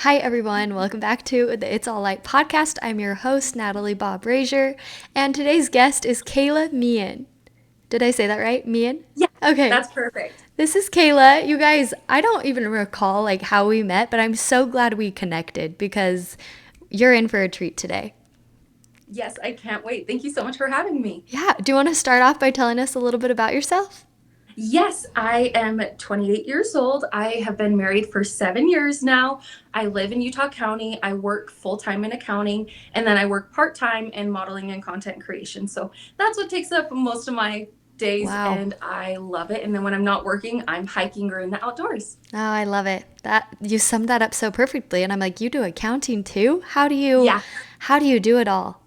Hi, everyone. Welcome back to the It's All Light podcast. I'm your host, Natalie Bob Brazier, and today's guest is Kayla Meehan. Did I say that right? Meehan? Yeah, Okay. that's perfect. This is Kayla. You guys, I don't even recall like how we met, but I'm so glad we connected because you're in for a treat today. Yes, I can't wait. Thank you so much for having me. Yeah. Do you want to start off by telling us a little bit about yourself? Yes, I am 28 years old. I have been married for 7 years now. I live in Utah County. I work full time in accounting, and then I work part time in modeling and content creation. So that's what takes up most of my days, Wow. and I love it. And then when I'm not working, I'm hiking or in the outdoors. Oh, I love it. That you summed that up so perfectly. And I'm like, you do accounting too? Yeah. How do you do it all?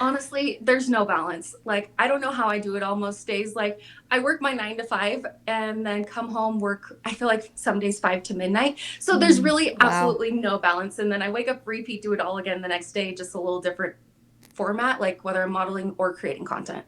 Honestly, there's no balance. Like, I don't know how I do it all most days. Like, I work my 9 to 5 and then come home, work, I feel like some days 5 to midnight. So there's really Wow. absolutely no balance. And then I wake up, repeat, do it all again the next day, just a little different format, like whether I'm modeling or creating content.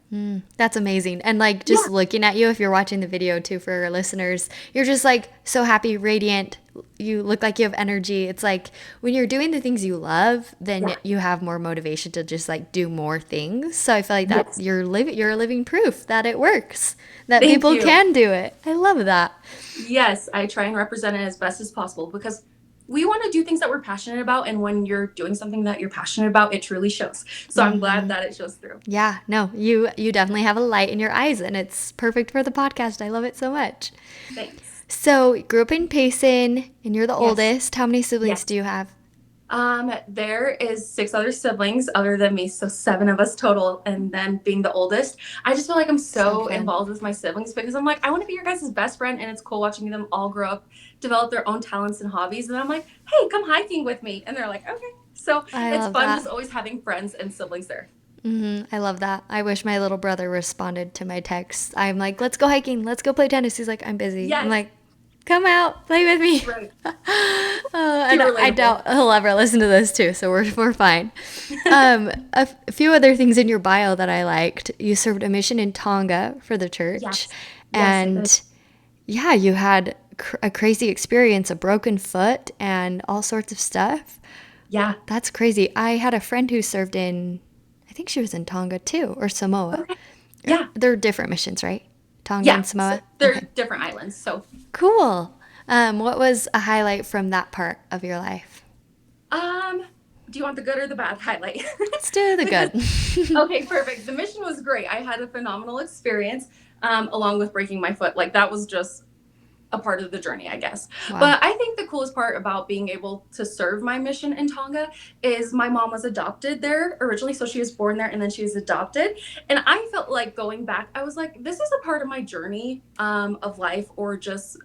That's amazing. And like just Yeah. looking at you, if you're watching the video too for our listeners, you're just like so happy, radiant. You look like you have energy. It's like when you're doing the things you love, then Yeah. you have more motivation to just like do more things. So I feel like that Yes. you're a living proof that it works, that Thank people you. can do it. I love that. Yes, I try and represent it as best as possible because we want to do things that we're passionate about. And when you're doing something that you're passionate about, it truly shows. So I'm glad that it shows through. Yeah, no, you definitely have a light in your eyes and it's perfect for the podcast. I love it so much. Thanks. So, you grew up in Payson and you're the Yes. oldest. How many siblings Yes. do you have? There is 6 other siblings other than me, so 7 of us total. And then being the oldest, I just feel like I'm So so fun. involved with my siblings because I'm like, I want to be your guys' best friend, and it's cool watching them all grow up, develop their own talents and hobbies. And I'm like, hey, come hiking with me, and they're like, okay. So I it's love fun that. just always having friends and siblings there. I love that. I wish my little brother responded to my text. I'm like, let's go hiking. Let's go play tennis. He's like, I'm busy. I'm Yes, like, come out, play with me. right. And Too I relatable. doubt he'll ever listen to this too, so we're fine. A few other things in your bio that I liked. You served a mission in Tonga for the church, Yes, yes, I did. and yeah, you had a crazy experience, a broken foot, and all sorts of stuff. Yeah. That's crazy. I had a friend who served in, I think she was in Tonga too, or Samoa. Okay. Yeah. They're different missions, right? Tonga Yeah. and So Samoa? they're Okay. different islands. So Cool. What was a highlight from that part of your life? Um, do you want the good or the bad highlight? Let's do the Because good. okay, perfect. The mission was great. I had a phenomenal experience, along with breaking my foot. Like that was just a part of the journey, I guess. Wow. But I think the coolest part about being able to serve my mission in Tonga is my mom was adopted there originally. So she was born there and then she was adopted. And I felt like going back, I was like, this is a part of my journey of life or just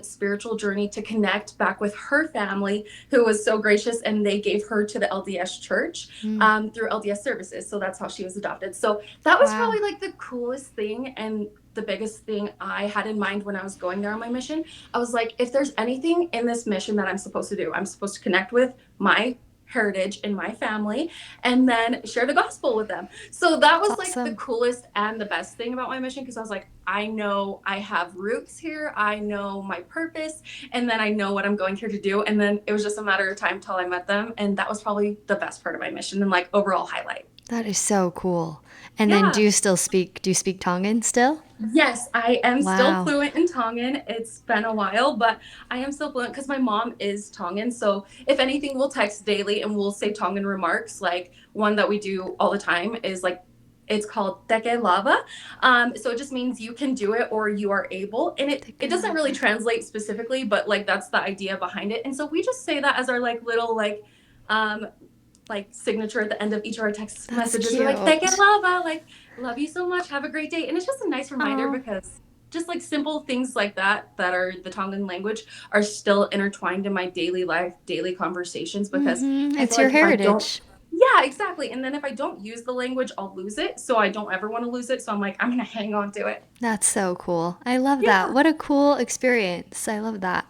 spiritual journey to connect back with her family, who was so gracious and they gave her to the LDS church through LDS services. So that's how she was adopted. So that was Wow. probably like the coolest thing and the biggest thing I had in mind when I was going there on my mission. I was like, if there's anything in this mission that I'm supposed to do, I'm supposed to connect with my heritage and my family and then share the gospel with them. So that That's was like the awesome. coolest and the best thing about my mission because I was like, I know I have roots here, I know my purpose, and then I know what I'm going here to do. And then it was just a matter of time till I met them. And that was probably the best part of my mission and like overall highlight. That is so cool. And then Yeah. do you speak Tongan still? Yes, I am still Wow. fluent in Tongan. It's been a while, but I am still fluent because my mom is Tongan. So if anything, we'll text daily and we'll say Tongan remarks. Like one that we do all the time is like, it's called Tekila. So it just means you can do it or you are able. And it doesn't really Tequila. translate specifically, but like that's the idea behind it. And so we just say that as our like little um like signature at the end of each of our text That's messages. We're like, "Thank you, cute. lava. Like, love you so much. Have a great day." And it's just a nice reminder Oh. because just like simple things like that that are the Tongan language are still intertwined in my daily life, daily conversations because I It's feel your like if I don't heritage. yeah, exactly. And then if I don't use the language, I'll lose it. So I don't ever want to lose it. So I'm like, I'm gonna hang on to it. That's so cool. I love that. Yeah, What a cool experience. I love that.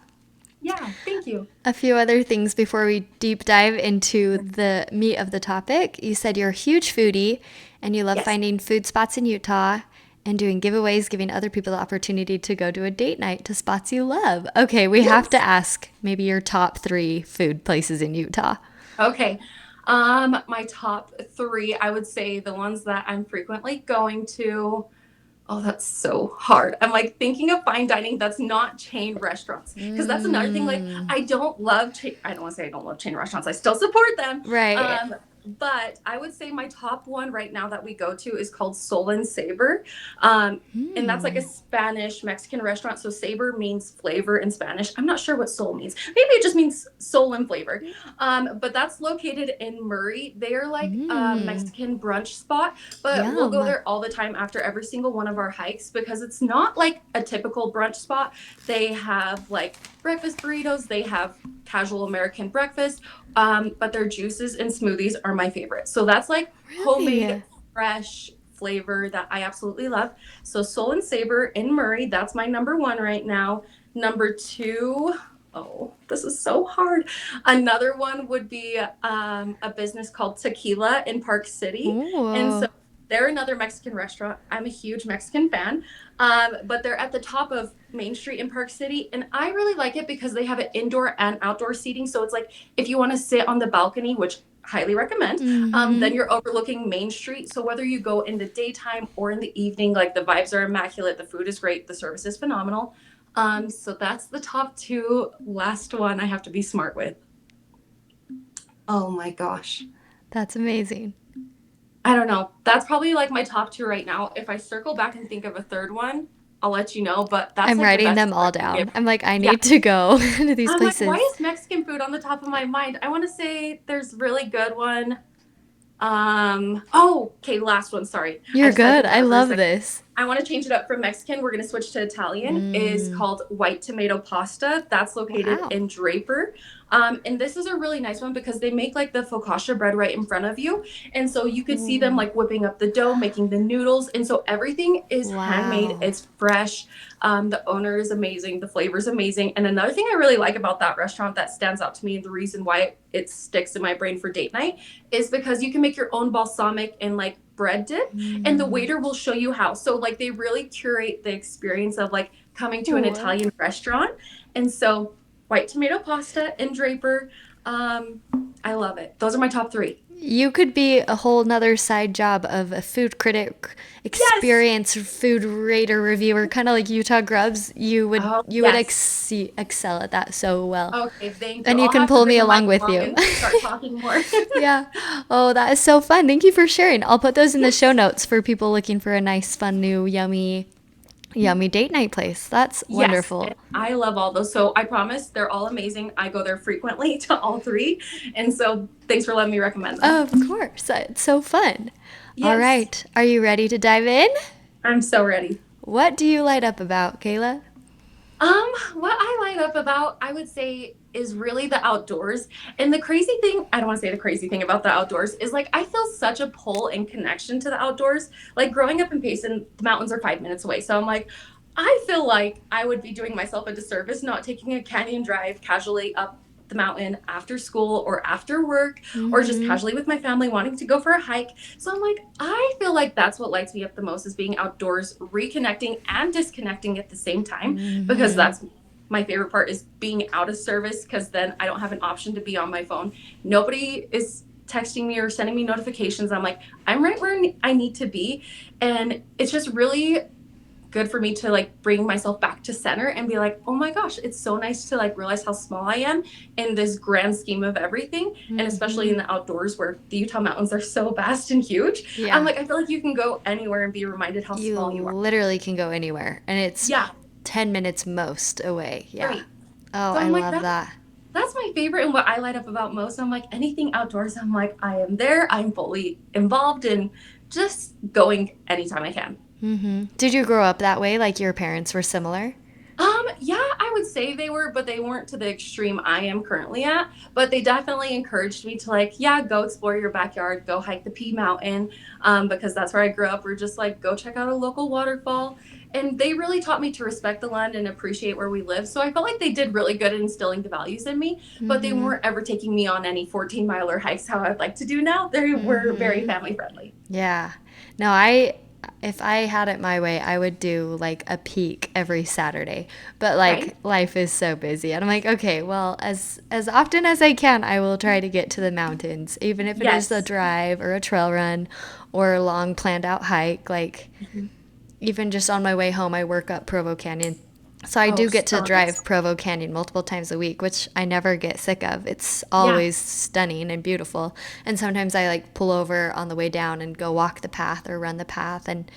yeah. Thank you. A few other things before we deep dive into the meat of the topic. You said you're a huge foodie and you love Yes. finding food spots in Utah. And doing giveaways, giving other people the opportunity to go to a date night to spots you love. Okay, we have to Yes. ask maybe your top 3 food places in Utah. Okay. My top three, I would say the ones that I'm frequently going to. Oh, that's so hard. I'm like thinking of fine dining that's not chain restaurants. Because that's another thing. Like, Mm, I don't want to say I don't love chain restaurants. I still support them. right. But I would say my top one right now that we go to is called Soul and Savor. Um, and that's like a Hmm. Spanish Mexican restaurant. So savor means flavor in Spanish. I'm not sure what soul means. Maybe it just means soul and flavor. But that's located in Murray. They are like a Mm, Mexican brunch spot, but we'll go yum. there all the time after every single one of our hikes because it's not like a typical brunch spot. They have like breakfast burritos, they have casual American breakfast, but their juices and smoothies are my favorite. So that's like homemade, Really? fresh flavor that I absolutely love. So Soul and Savor in Murray, that's my number one right now. Number two, oh, this is so hard. Another one would be a business called Tekila in Park City. And so Ooh. they're another Mexican restaurant. I'm a huge Mexican fan. But they're at the top of Main Street in Park City. And I really like it because they have an indoor and outdoor seating. So it's like if you want to sit on the balcony, which highly recommend, then Mm-hmm. you're overlooking Main Street. So whether you go in the daytime or in the evening, like the vibes are immaculate, the food is great, the service is phenomenal. So that's the top two. Last one I have to be smart with. Oh my gosh. That's amazing. I don't know. That's probably like my top two right now. If I circle back and think of a third one, I'll let you know. But that's I'm like the writing best them tip I all can give. down. I'm like, I Yeah. need to go to these I'm like, why places. is Mexican food on the top of my mind? I want to say there's really good one. Oh, okay, last one. Sorry. I You're just had to good. think I about it for a love second. this. I want to change it up from Mexican. We're going to switch to Italian. Is Mm, called white tomato pasta. That's located wow. in Draper. And this is a really nice one because they make like the focaccia bread right in front of you. And so you could see them Ooh, like whipping up the dough, making the noodles. And so everything is handmade. wow. It's fresh. The owner is amazing. The flavor is amazing. And another thing I really like about that restaurant that stands out to me and the reason why it sticks in my brain for date night is because you can make your own balsamic and like bread dip and the Mm. waiter will show you how. So like they really curate the experience of like coming to an Ooh. Italian restaurant. And so white tomato pasta and Draper, I love it. Those are my top three. You could be a whole nother side job of a food critic, Yes. experienced food rater reviewer, kind of like Utah Grubs. Oh You would yes. excel at that so well. Okay, thank you. And you I'll can have to pull me bring a mic along with along you. and start talking more. Yeah. Oh, that is so fun. Thank you for sharing. I'll put those in the show Yes. notes for people looking for a nice, fun, new, yummy date night place. That's Yes, wonderful. and I love all those. So I promise they're all amazing. I go there frequently to all three. And so thanks for letting me recommend them. Of course. It's so fun. All Yes, right. Are you ready to dive in? I'm so ready. What do you light up about, Kayla? What I light up about, I would say, is really the outdoors. And the crazy thing, I don't want to say the crazy thing about the outdoors, is like I feel such a pull and connection to the outdoors. Like growing up in Payson, the mountains are 5 minutes away. So I'm like, I feel like I would be doing myself a disservice not taking a canyon drive casually up the mountain after school or after work or just Mm-hmm. casually with my family wanting to go for a hike. So I'm like, I feel like that's what lights me up the most is being outdoors, reconnecting and disconnecting at the same time because Mm-hmm. that's my favorite part is being out of service because then I don't have an option to be on my phone. Nobody is texting me or sending me notifications. I'm like, I'm right where I need to be. And it's just really good for me to like bring myself back to center and be like, oh my gosh, it's so nice to like realize how small I am in this grand scheme of everything. And especially Mm-hmm. in the outdoors where the Utah mountains are so vast and huge. I'm Yeah. like, I feel like you can go anywhere and be reminded how You small you are. literally can go anywhere, and it's Yeah, 10 minutes most away. Yeah. right. Oh, So I I'm like, love that. that's my favorite and what I light up about most. I'm like anything outdoors, I'm like, I am there. I'm fully involved in just going anytime I can. Mm-hmm. Did you grow up that way? Like your parents were similar? Yeah, I would say they were, but they weren't to the extreme I am currently at. But they definitely encouraged me to like, yeah, go explore your backyard, go hike the Pea Mountain, because that's where I grew up. We're just like, go check out a local waterfall. And they really taught me to respect the land and appreciate where we live. So I felt like they did really good at instilling the values in me, but they Mm-hmm. weren't ever taking me on any 14-miler hikes how I'd like to do now. They were very Mm-hmm. family friendly. Yeah. No, I if I had it my way, I would do like a peak every Saturday. But like Right? life is so busy. And I'm like, okay, well, as often as I can, I will try to get to the mountains, even if it is a Yes. drive or a trail run or a long planned out hike. Like Mhm. even just on my way home, I work up Provo Canyon. So I Oh, do get to so nice. drive Provo Canyon multiple times a week, which I never get sick of. It's Yeah. always stunning and beautiful. And sometimes I like pull over on the way down and go walk the path or run the path. And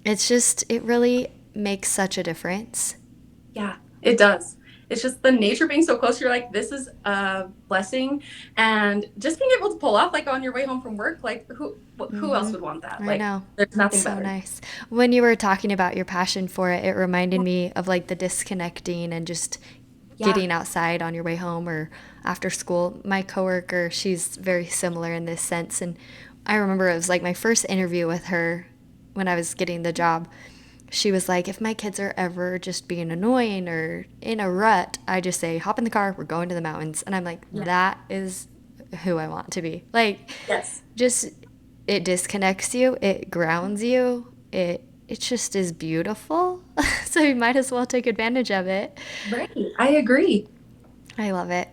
it's just, it really makes such a difference. Yeah, it does. It's just the nature being so close. You're like, this is a blessing, and just being able to pull off like on your way home from work. Like, who else would want that? I Like, know. there's It's nothing so better. nice. When you were talking about your passion for it, it reminded Yeah. me of like the disconnecting and just Yeah. getting outside on your way home or after school. My coworker, she's very similar in this sense. And I remember it was like my first interview with her when I was getting the job. She was like, if my kids are ever just being annoying or in a rut, I just say, hop in the car, we're going to the mountains. And I'm like, Yeah. that is who I want to be. Like, Yes. just it disconnects you, it grounds you, it just is beautiful. So you might as well take advantage of it. Right. I agree. I love it.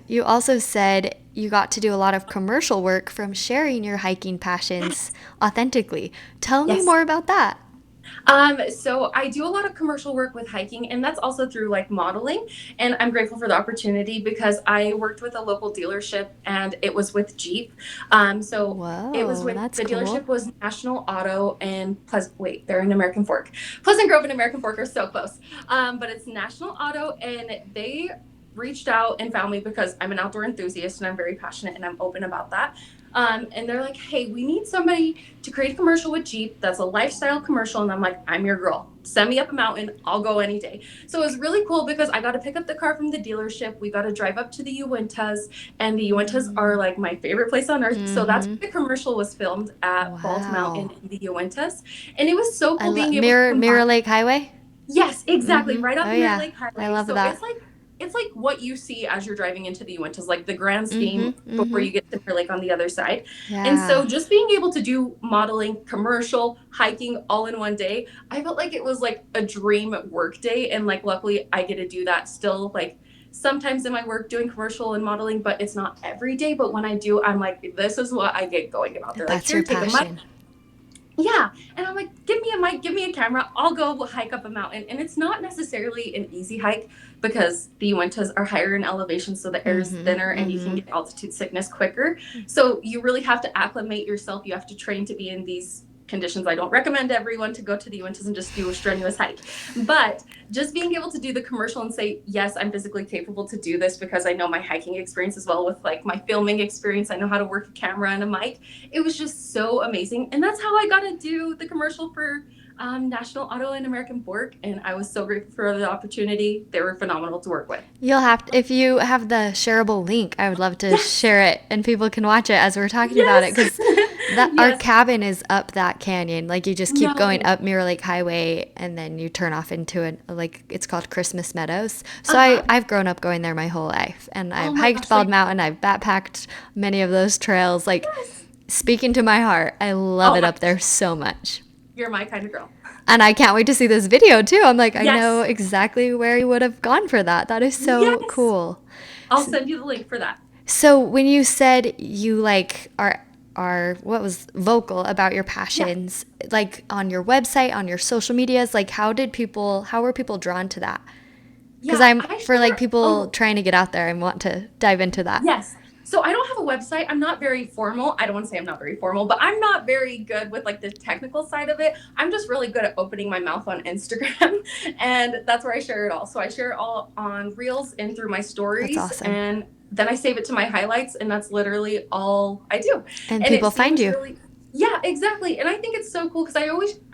You also said you got to do a lot of commercial work from sharing your hiking passions authentically. Tell me Yes. more about that. So I do a lot of commercial work with hiking, and that's also through like modeling. And I'm grateful for the opportunity because I worked with a local dealership, and it was with Jeep. So it was Whoa, with that's the cool. dealership was National Auto and Wait, they're in American Fork. Pleasant Grove and American Fork are so close. But it's National Auto, and they reached out and found me because I'm an outdoor enthusiast and I'm very passionate and I'm open about that. And they're like, hey, we need somebody to create a commercial with Jeep that's a lifestyle commercial. And I'm like, I'm your girl. Send me up a mountain. I'll go any day. So it was really cool because I got to pick up the car from the dealership. We got to drive up to the Uintas, and the Uintas are like my favorite place on earth. So that's Mm-hmm. where the commercial was filmed at Bald Mountain Wow. in the Uintas. And it was so I cool love being able to Mirror combine. Lake Highway. Yes, exactly. Mm-hmm. Right Oh off Mirror yeah, Lake I Highway. love So that. it's like what you see as you're driving into the Uintas, like the grand scheme Mm-hmm. before Mm-hmm. you get to Mirror Lake on the other side. And Yeah. so just being able to do modeling, commercial, hiking all in one day, I felt like it was like a dream work day. And like luckily I get to do that still like sometimes in my work doing commercial and modeling, but it's not every day. But when I do, I'm like, this is what I get going about. They're like, That's your here, take a mic. passion. Yeah. And I'm like, give me a mic, give me a camera. I'll go hike up a mountain. And it's not necessarily an easy hike because the Uintas are higher in elevation. So the air is Mm-hmm. thinner and you can Mm-hmm. get altitude sickness quicker. So you really have to acclimate yourself. You have to train to be in these conditions. I don't recommend everyone to go to the Uintas and just do a strenuous hike. But just being able to do the commercial and say, yes, I'm physically capable to do this because I know my hiking experience as well with like my filming experience. I know how to work a camera and a mic. It was just so amazing. And that's how I got to do the commercial for National Auto and American Fork. And I was so grateful for the opportunity. They were phenomenal to work with. You'll have to, if you have the shareable link, I would love to Yes. share it and people can watch it as we're talking about it Yes. because that our Yes. cabin is up that canyon. Like you just keep going No. up Mirror Lake Highway and then you turn off into like it's called Christmas Meadows. So Uh huh. I've grown up going there my whole life and Oh I've my hiked gosh. So Bald Mountain. I've backpacked many of those trails. Like yes. speaking to my heart, I love Oh it my up there gosh. so much. You're my kind of girl. And I can't wait to see this video too. I'm like, I know Yes. exactly where you would have gone for that. That is so Yes. cool. I'll send you the link for that. So when you said you like are what was vocal about your Yeah. passions, like on your website, on your social medias, like how were people drawn to that? Because Yeah. I'm I for like share people a trying to get out there and want to dive into that. Yes. So I don't have a website. I'm not very formal. I don't want to say I'm not very formal, but I'm not very good with like the technical side of it. I'm just really good at opening my mouth on Instagram and that's where I share it all. So I share it all on Reels and through my That's stories awesome. and then I save it to my highlights and that's literally all I do. And And it people find seems you. really yeah, exactly. And I think it's so cool because I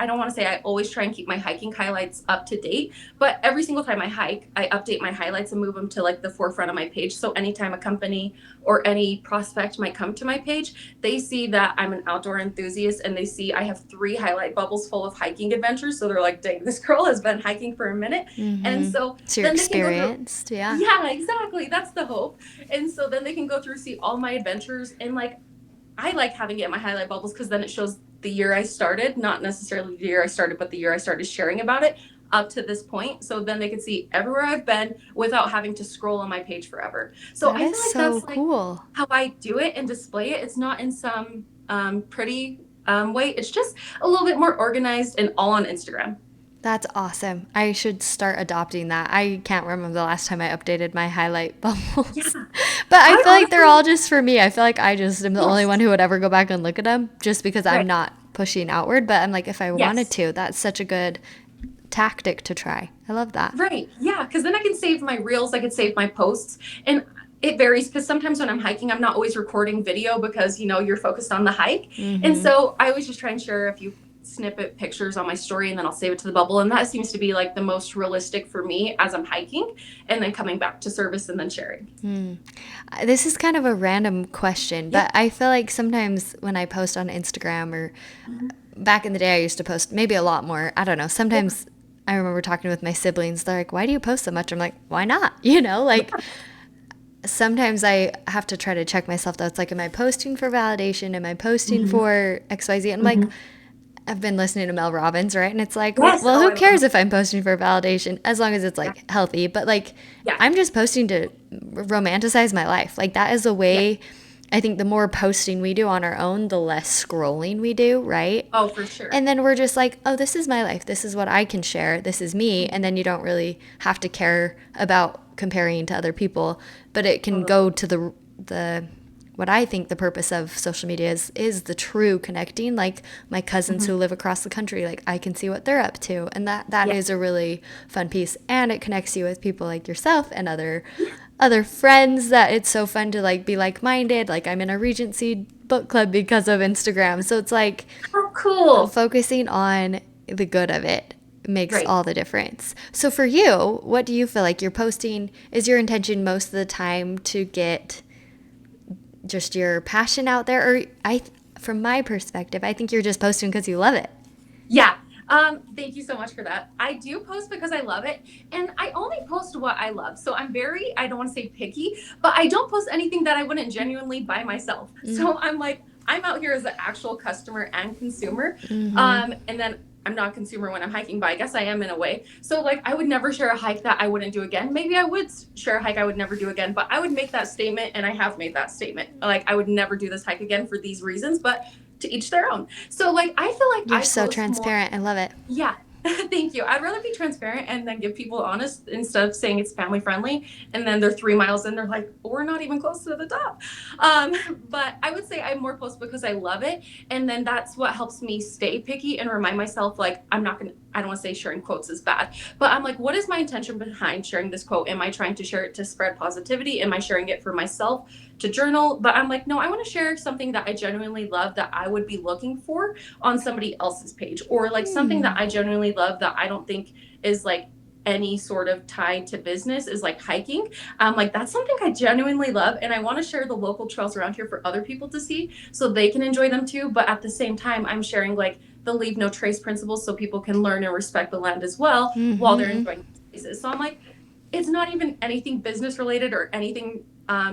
don't want to say I always try and keep my hiking highlights up to date, but every single time I hike, I update my highlights and move them to like the forefront of my page. So anytime a company or any prospect might come to my page, they see that I'm an outdoor enthusiast and they see I have 3 highlight bubbles full of hiking adventures. So they're like, dang, this girl has been hiking for a minute. And Mm-hmm. so So you're then they can go through, experienced, yeah. yeah, exactly. That's the hope. And so then they can go through, see all my adventures. And like, I like having it in my highlight bubbles because then it shows the year I started, not necessarily the year I started, but the year I started sharing about it up to this point. So then they can see everywhere I've been without having to scroll on my page forever. So That I is feel like so that's like cool. how I do it and display it. It's not in some pretty way. It's just a little bit more organized and all on Instagram. That's awesome. I should start adopting that. I can't remember the last time I updated my highlight Yeah. bubbles. But I I feel like they're honestly, all just for me. I feel like I just am the only one yes. who would ever go back and look at them just because I'm Right. not pushing outward. But I'm like, if I wanted Yes. to, that's such a good tactic to try. I love that. Right. Yeah. Because then I can save my reels, I could save my posts. And it varies because sometimes when I'm hiking, I'm not always recording video because, you're focused on the hike. And Mm-hmm. so I always just try and share a few snippet pictures on my story and then I'll save it to the bubble. And that seems to be like the most realistic for me as I'm hiking and then coming back to service and then sharing. This is kind of a random question, Yeah. but I feel like sometimes when I post on Instagram or Mhm. back in the day, I used to post maybe a lot more. I don't know. Yeah. Sometimes I remember talking with my siblings. They're like, why do you post so much? I'm like, why not? You know, like sometimes I have to try to check myself though. It's like, am I posting for validation? Am I posting Hmm. for XYZ? And I'm like, Hmm. I've been listening to Mel Robbins, right? And it's like, Yes. well, Oh, who I love cares them. if I'm posting for validation as long as it's Yeah. like healthy? But like, Yeah. I'm just posting to romanticize my life. Like, that is a Yeah. way. I think the more posting we do on our own, the less scrolling we do, right? Oh, for sure. And then we're just like, oh, this is my life. This is what I can share. This is me. And then you don't really have to care about comparing to other people. But it can Totally. go to the what I think the purpose of social media is the true connecting. Like my cousins Hmm. who live across the country, like I can see what they're up to. And that Yeah. is a really fun piece. And it connects you with people like yourself and other friends that it's so fun to like be like-minded. Like I'm in a Regency book club because of Instagram. So it's like Oh, cool. focusing on the good of it makes Right. all the difference. So for you, what do you feel like you're posting? Is your intention most of the time to get just your passion out there, or from my perspective, I think you're just posting because you love it. Yeah. Thank you so much for that. I do post because I love it, and I only post what I love. So I'm very, I don't want to say picky, but I don't post anything that I wouldn't genuinely buy myself. So I'm like, I'm out here as an actual customer and consumer. Mm-hmm. And then I'm not a consumer when I'm hiking, but I guess I am in a way. So like, I would never share a hike that I wouldn't do again. Maybe I would share a hike I would never do again, but I would make that statement, and I have made that statement. Like, I would never do this hike again for these reasons, but to each their own. So like, I feel like You're I so post more. transparent. I love it. Yeah. Thank you. I'd rather be transparent and then give people honest instead of saying it's family friendly. And then they're 3 miles in, they're like, we're not even close to the top. Um, but I would say I'm more close because I love it. And then that's what helps me stay picky and remind myself, like, I'm not going to, I don't want to say sharing quotes is bad, but I'm like, what is my intention behind sharing this quote? Am I trying to share it to spread positivity? Am I sharing it for myself to journal? But I'm like, no, I want to share something that I genuinely love that I would be looking for on somebody else's page, or like something that I genuinely love that I don't think is like any sort of tied to business is like hiking. Like, that's something I genuinely love, and I want to share the local trails around here for other people to see so they can enjoy them too. But at the same time, I'm sharing like the leave no trace principles so people can learn and respect the land as well while they're Mm-hmm. enjoying places. So I'm like, it's not even anything business related or anything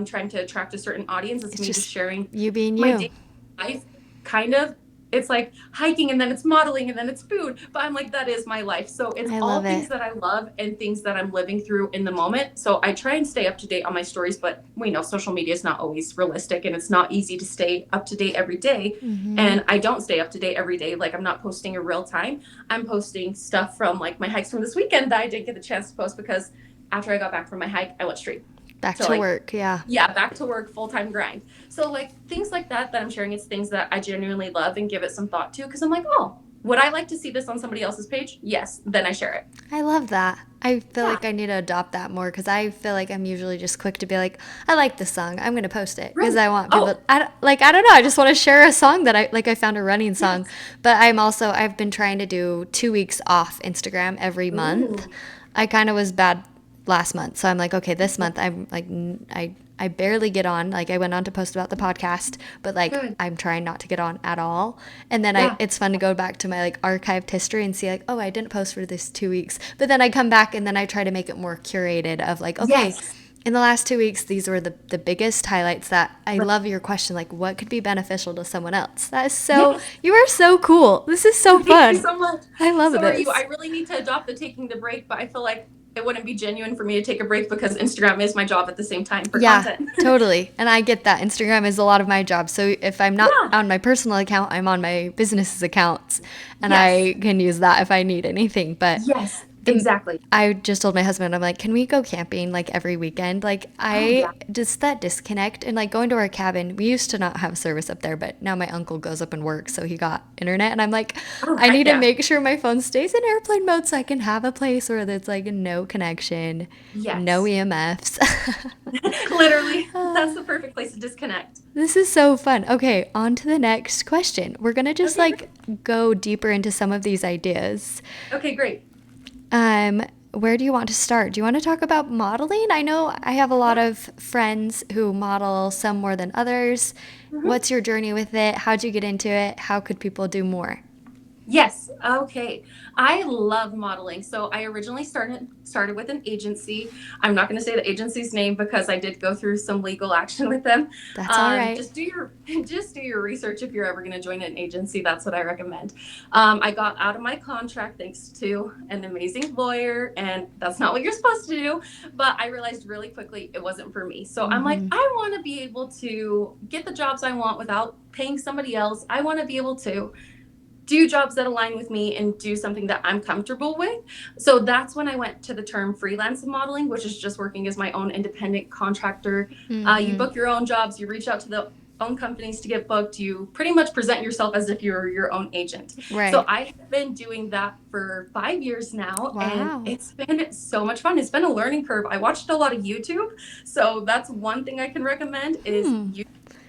trying to attract a certain audience. It's It's me just just sharing you being my you. daily life, kind of. It's like hiking and then it's modeling and then it's food, but I'm like, that is my life. So it's I love all things it. that I love and things that I'm living through in the moment. So I try and stay up to date on my stories, but we know social media is not always realistic and it's not easy to stay up to date every day. Mm-hmm. And I don't stay up to date every day. Like, I'm not posting in real time. I'm posting stuff from like my hikes from this weekend that I didn't get the chance to post because after I got back from my hike, I went straight Back to to like, work. Yeah. yeah, back to work, full-time grind. So like things like that I'm sharing, it's things that I genuinely love and give it some thought to, because I'm like, oh, would I like to see this on somebody else's page? Yes. Then I share it. I love that. I feel Yeah. like I need to adopt that more because I feel like I'm usually just quick to be like, I like this song. I'm going to post it because Right. I want people. Oh, I don't know. I just want to share a song that I found a running song. yes. But I've been trying to do 2 weeks off Instagram every month. Ooh. I kind of was bad last month. So I'm like, okay, this month I'm like, I barely get on. Like I went on to post about the podcast, but like Good. I'm trying not to get on at all. And then Yeah. it's fun to go back to my like archived history and see like, oh, I didn't post for this 2 weeks. But then I come back and then I try to make it more curated of like, okay, Yes. In the last 2 weeks, these were the biggest highlights that I love your question, like what could be beneficial to someone else? That is so, Yes. you are so cool. This is so Thank you fun. so much. I love So are you. I this. really need to adopt the taking the break, but I feel like it wouldn't be genuine for me to take a break because Instagram is my job at the same time for Yeah, content. totally. And I get that. Instagram is a lot of my job. So if I'm not Yeah. on my personal account, I'm on my business's accounts and Yes. I can use that if I need anything. But Yes. the Exactly. I just told my husband, I'm like, can we go camping like every weekend? Like Oh yeah. I just that disconnect and like going to our cabin. We used to not have service up there, but now my uncle goes up and works, so he got internet and I'm like, Oh I heck need to yeah. make sure my phone stays in airplane mode so I can have a place where there's like no connection, no Yes. EMFs. Literally, that's the perfect place to disconnect. This is so fun. Okay, on to the next question. We're going to just Okay, like great. go deeper into some of these ideas. Okay, great. Um, where do you want to start? Do you want to talk about modeling? I know I have a lot Yeah. of friends who model, some more than others. Mhm. What's your journey with it? How'd you get into it? How could people do more? Yes. Okay. I love modeling. So I originally started with an agency. I'm not going to say the agency's name because I did go through some legal action with them. That's all right. Just do your just do your research if you're ever going to join an agency. That's what I recommend. I got out of my contract thanks to an amazing lawyer, and that's not what you're supposed to do. But I realized really quickly it wasn't for me. So I'm like, Mm-hmm. I want to be able to get the jobs I want without paying somebody else. I want to be able to do jobs that align with me and do something that I'm comfortable with. So that's when I went to the term freelance modeling, which is just working as my own independent contractor. You Mm-hmm. book your own jobs, you reach out to the own companies to get booked, you pretty much present yourself as if you're your own agent. So Right. I have been doing that for 5 years now, and Wow. it's been so much fun. It's been a learning curve. I watched a lot of YouTube, so that's one thing I can recommend is Hmm. you.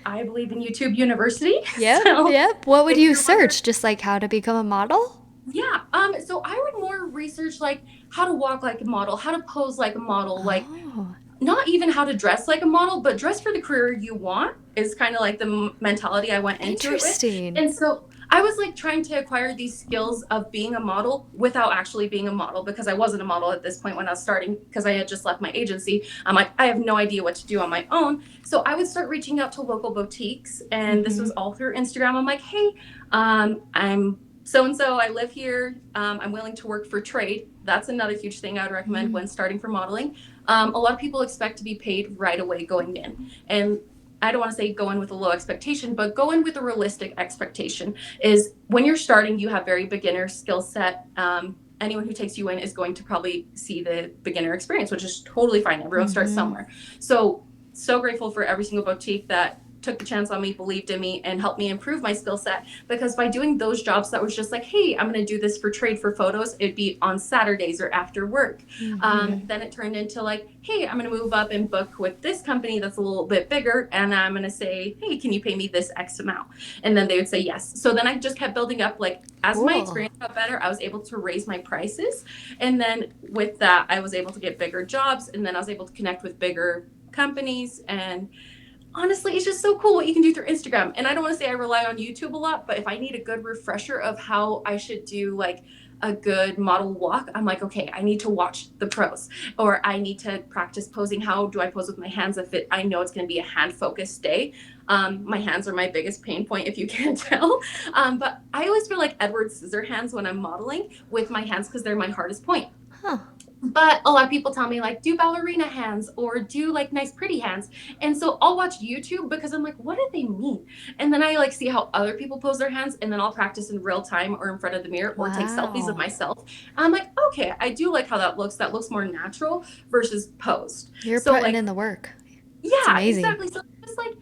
I believe in YouTube University. Yep. So Yep. What would if you you're wondering, search? Just like how to become a model? yeah. So I would more research like how to walk like a model, how to pose like a model, like Oh, not even how to dress like a model, but dress for the career you want is kind of like the mentality I went into it with. interesting. And so I was like trying to acquire these skills of being a model without actually being a model because I wasn't a model at this point when I was starting because I had just left my agency. I'm like, I have no idea what to do on my own. So I would start reaching out to local boutiques, and this Mm-hmm. was all through Instagram. I'm like, hey, I'm so and so, I live here. I'm willing to work for trade. That's another huge thing I would recommend when starting for modeling. A lot of people expect to be paid right away going in. And I don't want to say go in with a low expectation, but go in with a realistic expectation. Is when you're starting, you have very beginner skill set. Anyone who takes you in is going to probably see the beginner experience, which is totally fine. Everyone starts Mm-hmm. somewhere. So grateful for every single boutique that took the chance on me, believed in me, and helped me improve my skill set. Because by doing those jobs that was just like, hey, I'm going to do this for trade for photos, it'd be on Saturdays or after work. Mm-hmm. Then it turned into like, hey, I'm going to move up and book with this company that's a little bit bigger. And I'm going to say, hey, can you pay me this X amount? And then they would say yes. So then I just kept building up. Like, as my Cool. experience got better, I was able to raise my prices. And then with that, I was able to get bigger jobs. And then I was able to connect with bigger companies. And honestly, it's just so cool what you can do through Instagram. And I don't want to say I rely on YouTube a lot, but if I need a good refresher of how I should do like a good model walk, I'm like, okay, I need to watch the pros, or I need to practice posing. How do I pose with my hands if I know it's going to be a hand focused day? My hands are my biggest pain point if you can't tell. But I always feel like Edward Scissorhands when I'm modeling with my hands because they're my hardest point. Huh. But a lot of people tell me like do ballerina hands or do like nice pretty hands, and so I'll watch YouTube because I'm like, what do they mean? And then I like see how other people pose their hands, and then I'll practice in real time or in front of the mirror or take selfies of Wow. myself. I'm like, okay, I do like how that looks more natural versus posed. You're So putting like, in the work. It's yeah, amazing. exactly. So just like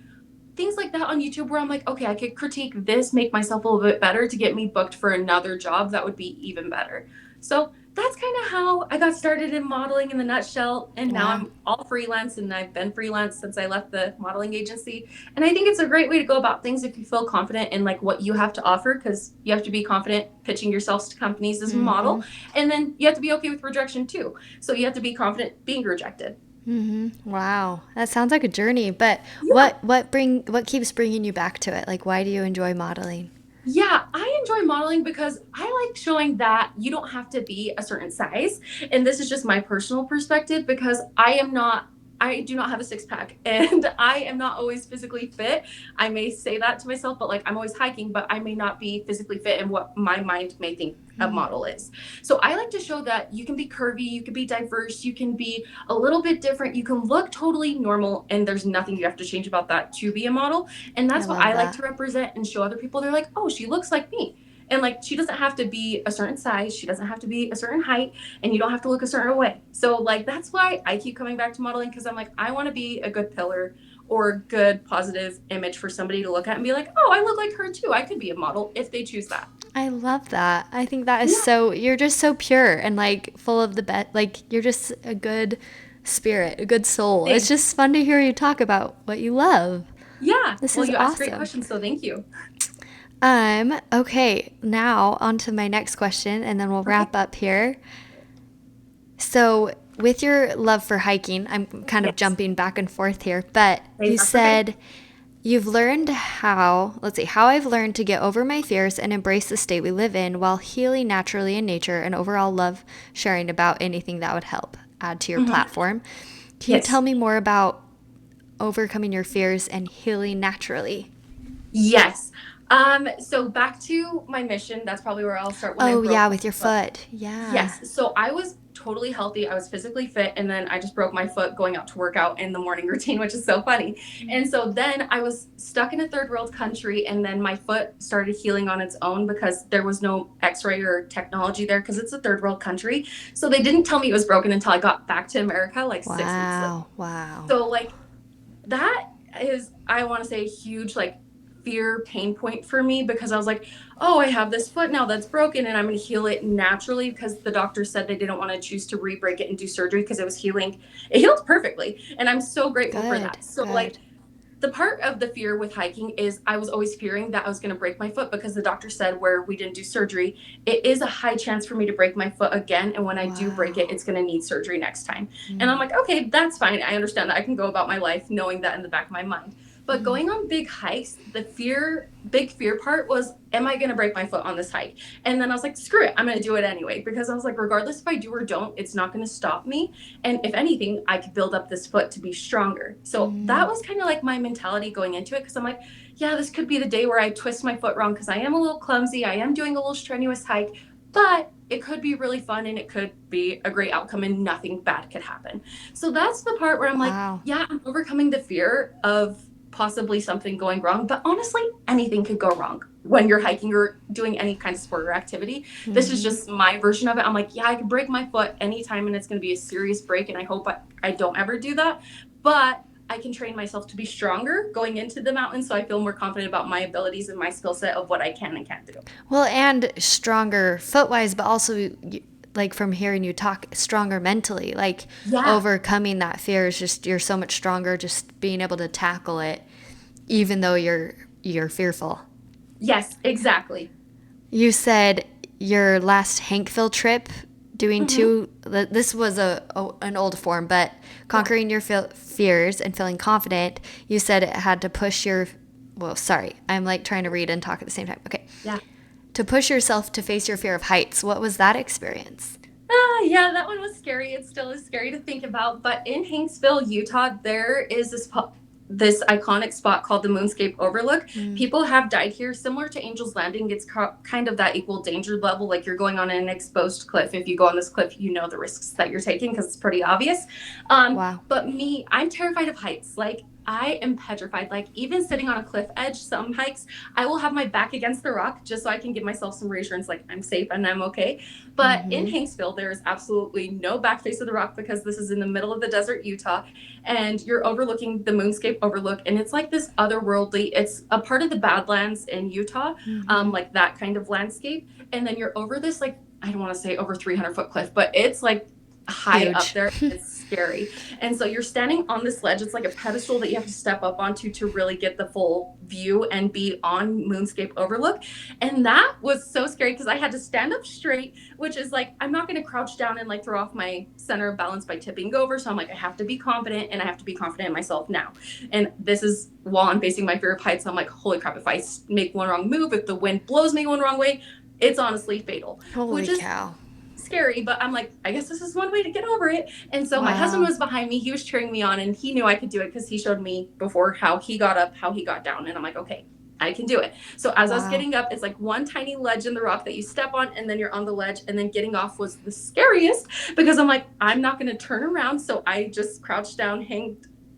things like that on YouTube where I'm like, okay, I could critique this, make myself a little bit better to get me booked for another job that would be even better. So that's kind of how I got started in modeling in the nutshell. And now Wow. I'm all freelance, and I've been freelance since I left the modeling agency. And I think it's a great way to go about things if you feel confident in like what you have to offer, because you have to be confident pitching yourselves to companies as a Mm-hmm. model. And then you have to be okay with rejection too. So you have to be confident being rejected. Mm-hmm. Wow. That sounds like a journey. But Yeah. what keeps bringing you back to it? Like why do you enjoy modeling? Yeah, I enjoy modeling because I like showing that you don't have to be a certain size. And this is just my personal perspective because I am not. I do not have a six pack and I am not always physically fit. I may say that to myself, but like I'm always hiking, but I may not be physically fit in what my mind may think a Mm, model is. So I like to show that you can be curvy, you can be diverse, you can be a little bit different, you can look totally normal, and there's nothing you have to change about that to be a model. And I that's what love I like that. to represent and show other people. They're like, oh, she looks like me. And like she doesn't have to be a certain size, she doesn't have to be a certain height, and you don't have to look a certain way. So like that's why I keep coming back to modeling, because I'm like, I want to be a good pillar or good positive image for somebody to look at and be like, oh, I look like her too. I could be a model if they choose that. I love that. I think that is Yeah. so, you're just so pure and like full of the best, like you're just a good spirit, a good soul. It's Thanks. just fun to hear you talk about what you love. Yeah. This Well, is you asked great awesome. questions, so thank you. Okay, now on to my next question and then we'll Okay. wrap up here. So, with your love for hiking, I'm kind of Yes. jumping back and forth here, but Hey, you that's okay. said you've learned how, let's see, how I've learned to get over my fears and embrace the state we live in while healing naturally in nature and overall love sharing about anything that would help add to your Hmm. platform. Can you tell Yes. me more about overcoming your fears and healing naturally? Yes. So back to my mission. That's probably where I'll start when I Oh, broke yeah, my with your foot. foot. Yeah. Yes. So I was totally healthy. I was physically fit. And then I just broke my foot going out to work out in the morning routine, which is so funny. And so then I was stuck in a third world country. And then my foot started healing on its own because there was no x ray or technology there because it's a third world country. So they didn't tell me it was broken until I got back to America like 6 weeks later. Wow. Wow. So, like, that is, I want to say, a huge like fear pain point for me, because I was like, oh, I have this foot now that's broken and I'm going to heal it naturally, because the doctor said they didn't want to choose to re-break it and do surgery because it was healing. It healed perfectly, and I'm so grateful for Good. that. So like Good. the part of the fear with hiking is I was always fearing that I was going to break my foot, because the doctor said where we didn't do surgery, it is a high chance for me to break my foot again. And when I do break it, Wow. it's going to need surgery next time. And I'm Mm. like, okay, that's fine. I understand that. I can go about my life knowing that in the back of my mind. But Mm. going on big hikes, the big fear part was, am I going to break my foot on this hike? And then I was like, screw it. I'm going to do it anyway, because I was like, regardless if I do or don't, it's not going to stop me. And if anything, I could build up this foot to be stronger. So that Mm. was kind of like my mentality going into it, because I'm like, yeah, this could be the day where I twist my foot wrong, because I am a little clumsy. I am doing a little strenuous hike, but it could be really fun and it could be a great outcome and nothing bad could happen. So that's the part where I'm like, Wow. yeah, I'm overcoming the fear of possibly something going wrong, but honestly, anything could go wrong when you're hiking or doing any kind of sport or activity. This is Mm-hmm. just my version of it. I'm like, yeah, I could break my foot anytime and it's going to be a serious break. And I hope I don't ever do that. But I can train myself to be stronger going into the mountain. So I feel more confident about my abilities and my skill set of what I can and can't do. Well, and stronger foot wise, but also, like from hearing you talk, stronger mentally. Like Yeah. overcoming that fear is just, you're so much stronger just being able to tackle it, even though you're fearful. Yes, exactly. You said your last Hankville trip doing Mm-hmm. two, this was an old form, but Yeah. conquering your fears and feeling confident, you said it had to push your, well, sorry, I'm like trying to read and talk at the same time. Okay. Yeah. To push yourself to face your fear of heights. What was that experience? Yeah, that one was scary. It still is scary to think about. But in Hanksville, Utah, there is this iconic spot called the Moonscape Overlook. Mm. People have died here, similar to Angel's Landing. It's kind of that equal danger level, like you're going on an exposed cliff. If you go on this cliff, you know the risks that you're taking because it's pretty obvious. Wow. But me, I'm terrified of heights. Like I am petrified. Like even sitting on a cliff edge, some hikes, I will have my back against the rock just so I can give myself some reassurance, like I'm safe and I'm okay. But in Mm-hmm. Hanksville, there is absolutely no back face of the rock, because this is in the middle of the desert, Utah, and you're overlooking the Moonscape Overlook, and it's like this otherworldly. It's a part of the Badlands in Utah, Mm-hmm. like that kind of landscape, and then you're over this like, I don't want to say over 300-foot cliff, but it's like high up Huge. there. It's scary. And so you're standing on this ledge. It's like a pedestal that you have to step up onto to really get the full view and be on Moonscape Overlook. And that was so scary because I had to stand up straight, which is like, I'm not going to crouch down and like throw off my center of balance by tipping over. So I'm like, I have to be confident, and I have to be confident in myself now. And this is while I'm facing my fear of heights. I'm like, holy crap, if I make one wrong move, if the wind blows me one wrong way, it's honestly fatal, which Holy is cow. scary, but I'm like, I guess this is one way to get over it. And so my husband Wow. was behind me. He was cheering me on and he knew I could do it because he showed me before how he got up, how he got down. And I'm like, okay, I can do it. So as I was Wow. getting up, it's like one tiny ledge in the rock that you step on and then you're on the ledge. And then getting off was the scariest because I'm like, I'm not going to turn around. So I just crouched down,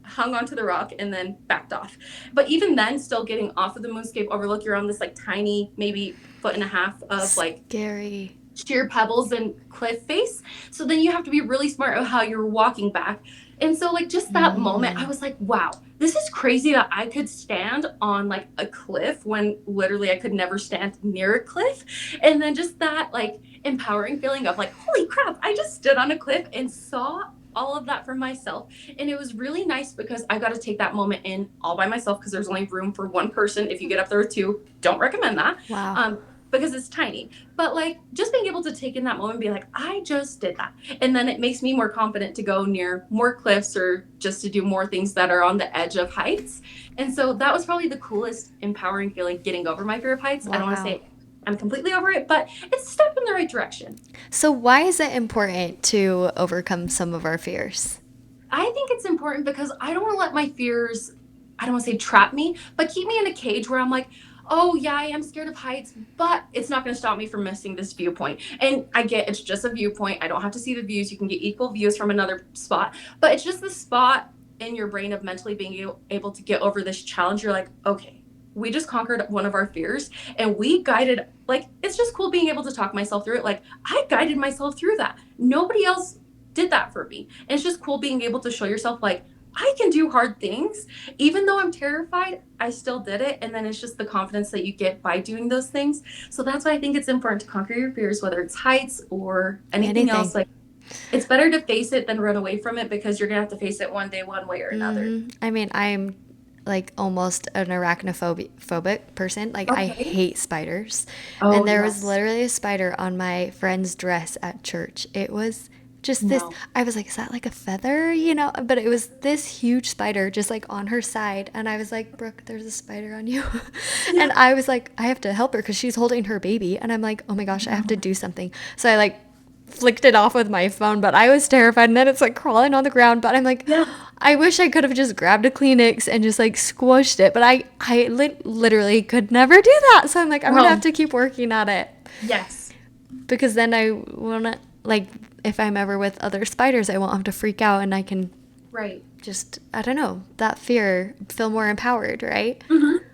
hung onto the rock and then backed off. But even then, still getting off of the moonscape overlook, you're on this like tiny, maybe foot and a half of like Scary. sheer pebbles and cliff face. So then you have to be really smart of how you're walking back. And so like just that moment, I Mm. was like, wow, this is crazy that I could stand on like a cliff when literally I could never stand near a cliff. And then just that like empowering feeling of like, holy crap, I just stood on a cliff and saw all of that for myself. And it was really nice because I got to take that moment in all by myself because there's only room for one person. If you get up there with two, don't recommend that. Wow. Because it's tiny. But like just being able to take in that moment and be like, I just did that. And then it makes me more confident to go near more cliffs or just to do more things that are on the edge of heights. And so that was probably the coolest, empowering feeling getting over my fear of heights. I don't want to Wow. say I'm completely over it, but it's a step in the right direction. So, why is it important to overcome some of our fears? I think it's important because I don't want to let my fears, I don't want to say trap me, but keep me in a cage where I'm like, oh, yeah, I am scared of heights, but it's not going to stop me from missing this viewpoint. And I get it's just a viewpoint. I don't have to see the views. You can get equal views from another spot, but it's just the spot in your brain of mentally being able to get over this challenge. You're like, okay, we just conquered one of our fears and we guided, like, it's just cool being able to talk myself through it. Like, I guided myself through that. Nobody else did that for me. And it's just cool being able to show yourself like I can do hard things. Even though I'm terrified, I still did it. And then it's just the confidence that you get by doing those things. So that's why I think it's important to conquer your fears, whether it's heights or anything Anything. else. Like it's better to face it than run away from it because you're gonna have to face it one day, one way or another. I mean, I'm like almost an arachnophobic person. Like, I Okay. hate spiders. Oh And there was yes. literally a spider on my friend's dress at church. It was just this, No. I was like, is that like a feather? You know? But it was this huge spider just like on her side. And I was like, Brooke, there's a spider on you. And Yeah. I was like, I have to help her because she's holding her baby. And I'm like, oh my gosh, I have to No. do something. So I like flicked it off with my phone, but I was terrified. And then it's like crawling on the ground. But I'm like, Yeah. I wish I could have just grabbed a Kleenex and just like squished it. But I literally could never do that. So I'm like, I'm going to have No. to keep working at it Yes. because then I won't, like, if I'm ever with other spiders, I won't have to freak out and I can Right. just, I don't know, that fear, feel more empowered, right?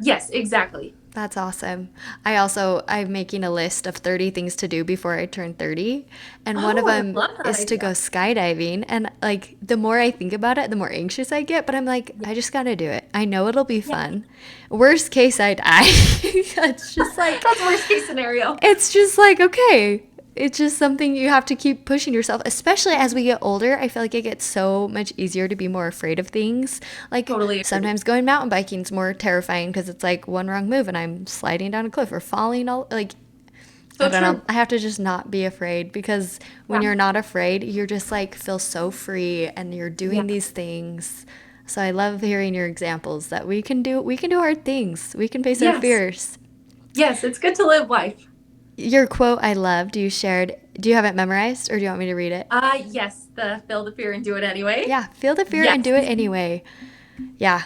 Yes, exactly. That's awesome. I'm making a list of 30 things to do before I turn 30. And one of Oh, I them love that is to go idea. skydiving. And like, the more I think about it, the more anxious I get. But I'm like, Yeah. I just got to do it. I know it'll be Yeah. fun. Worst case, I die. It's just like, That's worst case scenario. okay, it's just something you have to keep pushing yourself, especially as we get older. I feel like it gets so much easier to be more afraid of things. Like Totally agree. sometimes going mountain biking is more terrifying because it's like one wrong move and I'm sliding down a cliff or falling all like I So don't know. true. I have to just not be afraid because when Yeah. you're not afraid, you're just like feel so free and you're Yeah. doing these things. So I love hearing your examples that we can do hard things. We can face our Yes. fears. Yes, it's good to live life. Your quote I loved, you shared. Do you have it memorized or do you want me to read it? Yes, the feel the fear and do it anyway. Yeah, feel the fear and Yes. do it anyway. Yeah.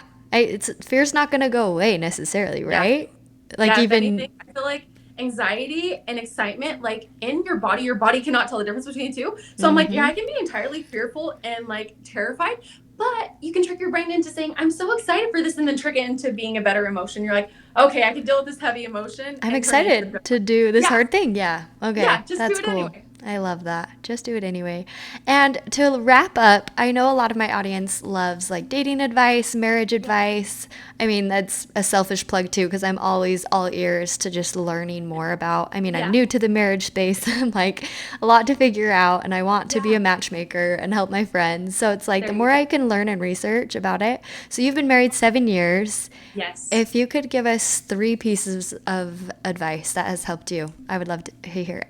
Fear's not going to go away necessarily, Yeah. right? Like Yeah, if anything, even I feel like anxiety and excitement, like in your body cannot tell the difference between the two. So I'm like, yeah, I mhm. can be entirely fearful and like terrified, but you can trick your brain into saying, I'm so excited for this, and then trick it into being a better emotion. You're like, okay, I can deal with this heavy emotion I'm and turn it into a excited good to one. do this Yeah. hard thing. Yeah. Yeah, Okay. just do That's it cool. anyway. I love that. Just do it anyway. And to wrap up, I know a lot of my audience loves like dating advice, marriage Yeah. advice. I mean, that's a selfish plug too, because I'm always all ears to just learning more about. I mean, I'm Yeah. new to the marriage space. I'm like a lot to figure out, and I want to be a Yeah. matchmaker and help my friends. So it's like There the you more go. I can learn and research about it. So you've been married 7 years. Yes. If you could give us three pieces of advice that has helped you, I would love to hear it.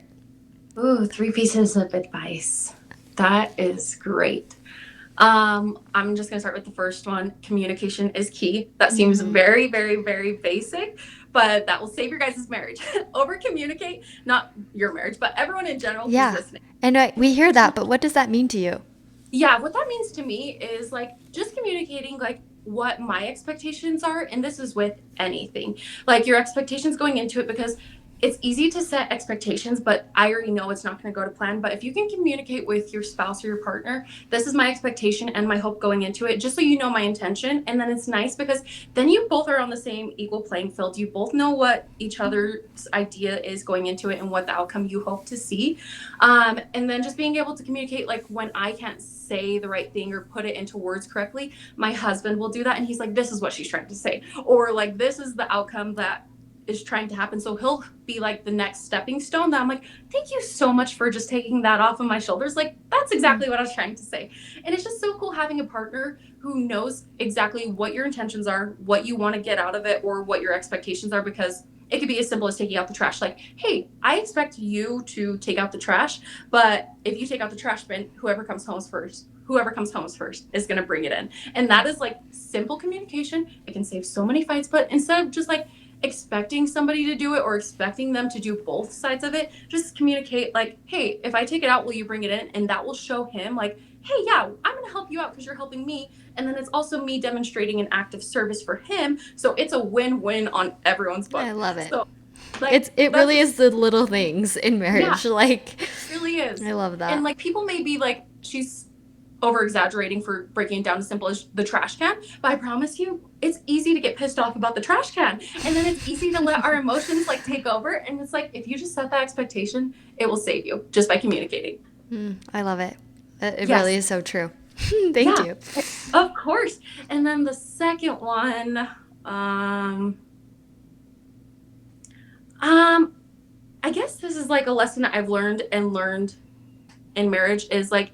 Ooh, three pieces of advice. That is great. I'm just gonna start with the first one. Communication is key. That seems Mm-hmm. very, very, very basic, but that will save your guys' marriage. Over communicate, not your marriage, but everyone in general who's Yeah. listening. And we hear that, but what does that mean to you? Yeah, what that means to me is like just communicating like what my expectations are, and this is with anything, like your expectations going into it, because it's easy to set expectations, but I already know it's not going to go to plan. But if you can communicate with your spouse or your partner, this is my expectation and my hope going into it, just so you know my intention. And then it's nice because then you both are on the same equal playing field. You both know what each other's idea is going into it and what the outcome you hope to see. And then just being able to communicate, like when I can't say the right thing or put it into words correctly, my husband will do that. And he's like, this is what she's trying to say. Or like, this is the outcome that is trying to happen. So he'll be like the next stepping stone that I'm like, thank you so much for just taking that off of my shoulders. Like, that's Mm. exactly what I was trying to say. And it's just so cool having a partner who knows exactly what your intentions are, what you want to get out of it, or what your expectations are, because it could be as simple as taking out the trash. Like, hey, I expect you to take out the trash, but if you take out the trash bin, whoever comes home first is going to bring it in. And that is like simple communication. It can save so many fights. But instead of just like expecting somebody to do it or expecting them to do both sides of it, just communicate like, hey, if I take it out, will you bring it in? And that will show him like, hey, yeah, I'm going to help you out because you're helping me. And then it's also me demonstrating an act of service for him. So it's a win-win on everyone's I book. love it. So like It that's really just, is the little things in yeah, marriage. Like, really is. I love And that. like people may be like, she's over exaggerating for breaking it down as simple as the trash can, but I promise you, it's easy to get pissed off about the trash can. And then it's easy to let our emotions like take over. And it's like, if you just set that expectation, it will save you just by communicating. I love it. It really Yes. is so true. Thank Yeah, you. of course. And then the second one, um, um, I guess this is like a lesson that I've learned in marriage is like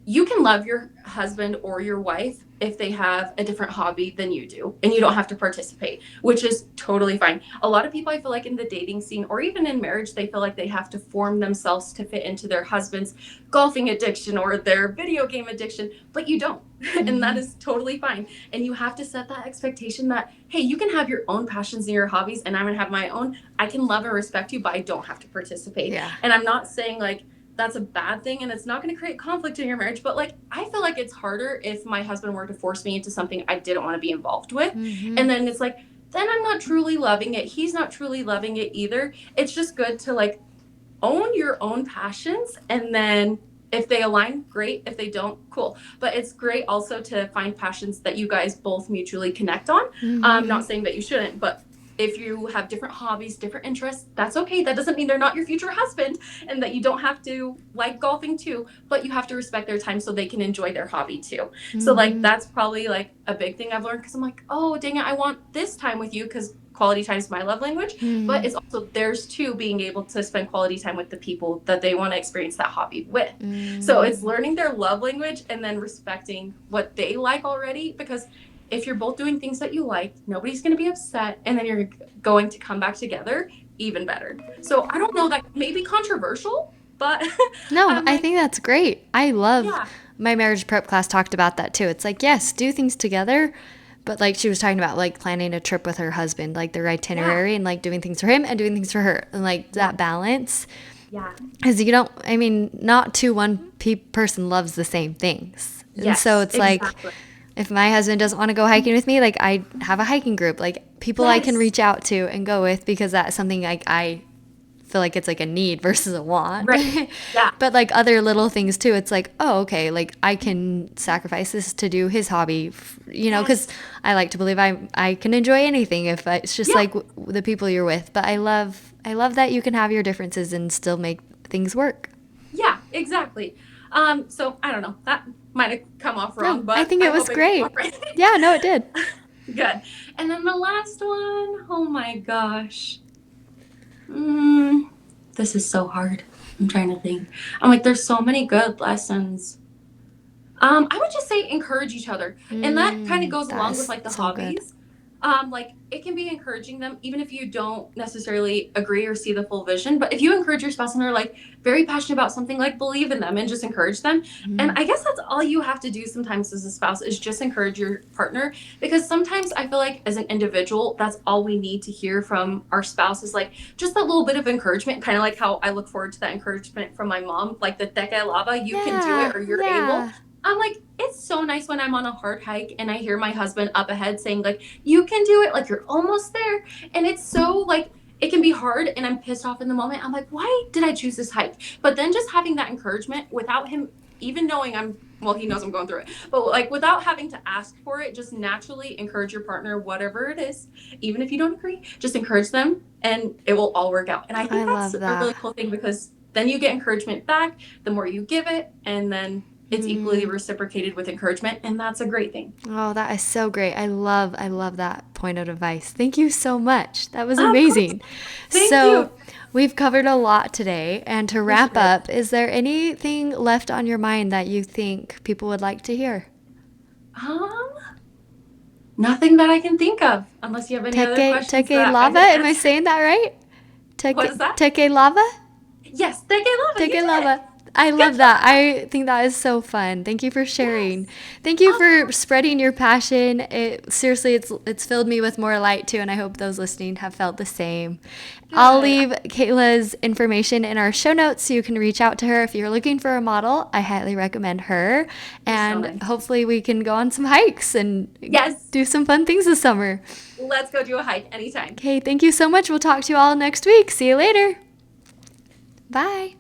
you can love your husband or your wife if they have a different hobby than you do and you don't have to participate, which is totally fine. A lot of people, I feel like in the dating scene or even in marriage, they feel like they have to form themselves to fit into their husband's golfing addiction or their video game addiction, but you don't. And that Hmm. is totally fine. And you have to set that expectation that, hey, you can have your own passions and your hobbies and I'm going to have my own. I can love and respect you, but I don't have to participate. Yeah. And I'm not saying like that's a bad thing and it's not going to create conflict in your marriage, but like I feel like it's harder if my husband were to force me into something I didn't want to be involved with. Hmm. And then it's like then I'm not truly loving it, he's not truly loving it either. It's just good to like own your own passions, and then if they align, great. If they don't, cool. But it's great also to find passions that you guys both mutually connect on. Hmm. Not saying that you shouldn't, but if you have different hobbies, different interests, that's okay. That doesn't mean they're not your future husband and that you don't have to like golfing too, but you have to respect their time so they can enjoy their hobby too. So like Hmm. that's probably like a big thing I've learned, because I'm like, oh dang it, I want this time with you because quality time is my love language, but Hmm. it's also theirs too, being able to spend quality time with the people that they want to experience that hobby with. So Hmm. it's learning their love language and then respecting what they like already, because if you're both doing things that you like, nobody's going to be upset, and then you're going to come back together even better. So I don't know, that may be controversial, but No, I'm I like, think that's great. I love yeah, my marriage prep class talked about that too. It's like, yes, do things together, but like she was talking about like planning a trip with her husband, like their yeah, itinerary and like doing things for him and doing things for her and like yeah, that balance. yeah, Because you don't, I mean, not to one person loves the same things. And so yes, it's like, exactly, if my husband doesn't want to go hiking with me, like I have a hiking group, like people I can yes, reach out to and go with because that's something like I feel like it's like a need versus a want. right, yeah, But like other little things too, it's like, oh, okay, like I can sacrifice this to do his hobby, because yes, I like to believe I can enjoy anything if it's just yeah, like the people you're with. But I love that you can have your differences and still make things work. yeah, exactly. So I don't know, that might have come off No, wrong, I but think I it was hope it came off great. right. Yeah, no, it did. Good. And then the last one, oh my gosh. Mm, this is so hard. I'm trying to think. I'm like, there's so many good lessons. I would just say encourage each other. And that kind of goes That along with is like the so good. hobbies. Like it can be encouraging them even if you don't necessarily agree or see the full vision, but if you encourage your spouse and they're like very passionate about something, like believe in them and just encourage them. And Mm. I guess that's all you have to do sometimes as a spouse, is just encourage your partner, because sometimes I feel like as an individual that's all we need to hear from our spouse, is like just that little bit of encouragement, kind of like how I look forward to that encouragement from my mom, like the Tekila, you can do it, Yeah, or you're able. yeah. I'm like, it's so nice when I'm on a hard hike and I hear my husband up ahead saying, like, you can do it, like, you're almost there. And it's so, like, it can be hard and I'm pissed off in the moment. I'm like, why did I choose this hike? But then just having that encouragement without him even knowing well, he knows I'm going through it, but like without having to ask for it, just naturally encourage your partner, whatever it is, even if you don't agree, just encourage them and it will all work out. And I I think that's love a that. really cool thing, because then you get encouragement back the more you give it, and then it's equally Mm. reciprocated with encouragement, and that's a great thing. Oh, that is so great. I love that point of advice. Thank you so much. That was Of course. amazing. Thank you. So, we've covered a lot today. And to We wrap sure did. up, is there anything left on your mind that you think people would like to hear? Um, Nothing that I can think of, unless you have any other questions Teke that I lava? didn't Am I answer. saying that right? What is that? Teke lava? Yes, thank you, lava. You Teke did it. lava. I Good love that. job. I think that is so fun. Thank you for sharing. Yes. Thank you Of for course. spreading your passion. It seriously, it's filled me with more light too, and I hope those listening have felt the same. I'll Good. leave Kayla's information in our show notes so you can reach out to her if you're looking for a model. I highly recommend her, You're so and nice. hopefully we can go on some hikes and Yes. do some fun things this summer. Let's go do a hike anytime. Okay, thank you so much. We'll talk to you all next week. See you later. Bye.